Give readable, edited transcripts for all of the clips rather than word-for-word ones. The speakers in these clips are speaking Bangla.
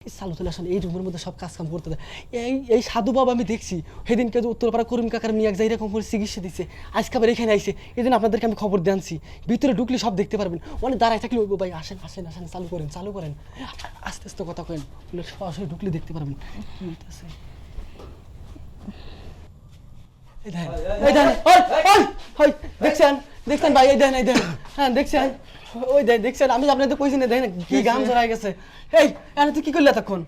চালু চলে আসেন এই রুমের মধ্যে সব কাজ কাম করতে দেয়। এই সাধু বাবা আমি দেখছি সেদিনকে যে উত্তরপাড়া করিম কাকার নিয়ে এক জায়গায় এরকম করে চিকিৎসা দিচ্ছে, আজকে আবার এখানে আইসে। এই জন্য আপনাদেরকে আমি খবর দিয়ে আনছি, ভিতরে ঢুকলে সব দেখতে পারবেন। অনেক দাঁড়ায় থাকলে ওই ভাই আসেন আসেন আসেন, চালু করেন আস্তে আস্তে কথা কেন, সরাসরি ঢুকলে দেখতে পারবেন কি হইতেছে। দেখছেন ভাই, এই দেখেন হ্যাঁ দেখছেন, ওই দেখছেন আমি আপনাদের কইছি না, দেখেন কি গাম জড়াই গেছে। এই তুই কি করলি এতক্ষণ?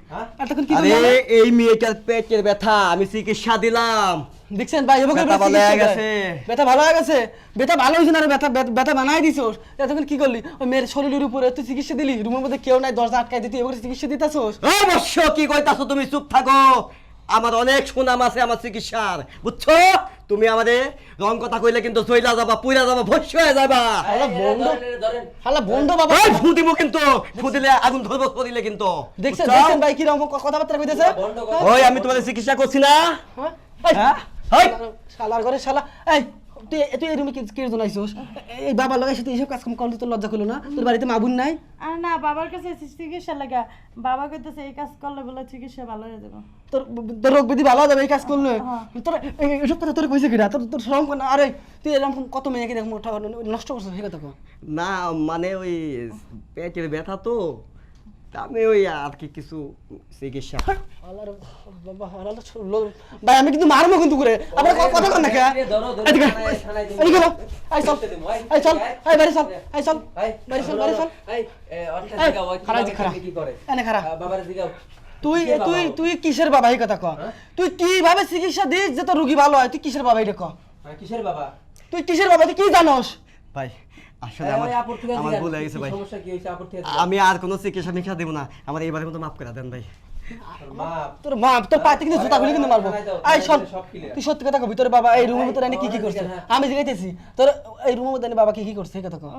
এতক্ষণ কি করলি? আরে এই মেয়েটার পেটের ব্যথা আমি চিকিৎসা দিলাম। দেখছেন ভাই এভাবে ব্যথা ভালো হয়ে গেছে। ব্যথা ভালো হয়ে গেছে, ব্যথা ভালো হয়েছে না, ব্যথা বানাই দিছোস। এতক্ষণ কি করলি? ওই মেয়ের শরীরের উপরে তুই চিকিৎসা দিলি, রুমের মধ্যে কেউ নাই, দরজা আটকাই দিতি, এবারে চিকিৎসা দিতাছোস। অবশ্য কি কইতাছো তুমি, চুপ থাকো। আমার অনেক সুনাম আছে আমার চিকিৎসার, বুঝছো? তুমি আমাদের রং কথা কইলে কিন্তু চইলা যাবা, পুইরা যাবা, ভস্য হয়ে যাবা। হালা বন্ধু বাবা, ওই ফুদিমু কিন্তু, ফুদিলে আগুন ধরবো করিলে কিন্তু। দেখছেন ভাই কি রকম কথাবার্তা কইতেছে। ওই আমি তোমাদের চিকিৎসা করছি না? হ্যাঁ হ্যাঁ শালার ঘরে শালা। এই তুই এই রুমে কি জন্য আইছিস? এই বাবা লাগাইছিস তুই, এইসব কাজ কাম করতে তোর লজ্জা করলো না? তোর বাড়িতে মা বোন নাই? আর না, বাবার কাছে চিকিৎসা লাগা, বাবা কইতেছে এই কাজ করলে বলে চিকিৎসা ভালো হয়ে যাবে। তোর রোগ ব্যাধি ভালো হয়ে যাবে এই কাজ করলে? তোর এইসব কথা তোর কইছে কিনা? তোর শরম করে না? আরে তুই এরকম কত মেয়েকে দেখো নষ্ট করছিস, সেটা দেখো না, মানে ওই পেটের ব্যথা তো, আমি ওই আর কি কিছু চিকিৎসা। ভাই আমি কিন্তু মারবো কিন্তু করে, আপনার কথা কর না কে? তুই কিসের বাবা? এই কথা ক, তুই কিভাবে চিকিৎসা দিস যে তোর রুগী ভালো হয়? তুই কিসের বাবা? এটা ক, কিসের বাবা? তুই কিসের বাবা? তুই কি জানোস? ভাই আসলে আমার ভুল হয়ে গেছে ভাই, আমি আর কোনো চিকিৎসা মিকিৎসা দেবো না, আমার এইবারের মতো মাফ করে দেন ভাই। তোর মা তোর পাতে কিন্তু জুতা খুলে কিন্তু মারবো। আই শোন, তুই সত্যি কথা কবি, তোর বাবা এই রুমের ভিতরে এনে কি করছে? আমি জিজ্ঞাসি তোর এই রুমের মধ্যে বাবা কি করছে, এই কথা কো।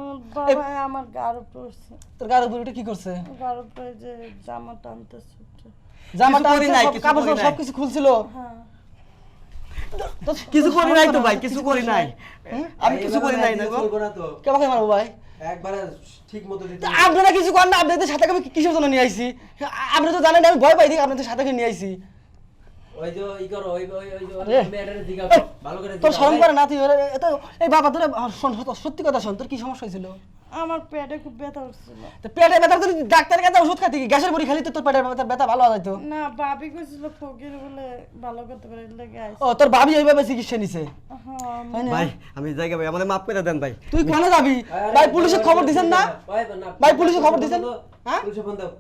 বাবা আমার গাড় পড়ছে। তোর গাড় উপরে কি করছে? গাড় উপরে যে জামা টানতেছে, জামাটা কাপড় সবকিছু খুলছিল। হ্যাঁ কিছু করি নাই তো ভাই, কিছু করি নাই, আমি কিছু করি নাই না গো। কেমন মারবো ভাই? একবারে ঠিক মতো দিতে। আপনারা কিছু করেন না, আপনাদের সাথে আমি কিসের জন্য নিয়ে আইছি? আপনারা তো জানেন আমি ভয় পাই দিই, আপনাদের সাথে নিয়ে আইছি। ওই যে ই করো, ওই মেয়েটারে জিগাও ভালো করে। তোর শরম করে না? তুই এই বাবা তোর সত্যি কথা শোন, তোর কি সমস্যা হয়েছিল? আমার পেটে খুব ব্যথা হচ্ছিল। তো পেটে ব্যথা তুই ডাক্তারের কাছে ওষুধ খাতি, গ্যাসের বড়ি খালি তো তোর পেটের ব্যথা ভালো হয়ে যেত। না, ভাবি কইছিল ফকির বলে ভালো করতে পারে, লাগে আইছে। ও তোর ভাবি এইভাবে চিকিৎসা নিছে? হ্যাঁ ভাই আমি জায়গা ভাই, আমাদের মাফ করে দেন ভাই। তুই কোনে যাবি ভাই? পুলিশে খবর দিছেন না ভাই? পুলিশে খবর দিছেন? হ্যাঁ পুলিশে ফোন দাও।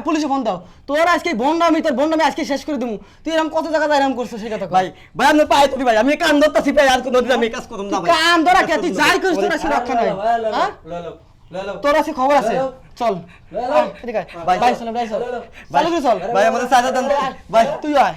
পুলিশে ফোন দাও। তোর আজকে বন্ডামি, তোর বন্ডামি আজকে শেষ করে দেবো। তুই এরকম কত জায়গা এরকম করছিস সেই কথা ভাই। ভাই আমি পাই তুমি ভাই, আমি কান ধরতাছি ভাই, আর কোনোদিন আমি কাজ করব না ভাই। কান ধরা কে? তুই যাই করিস তোর আজকে রক্ষা নাই। হ্যাঁ তোর আজকে খবর আছে, চল এদিকে ভাই, চল ভাই, চল চল ভাই আমাদের সাজা দেন ভাই। তুই আয়।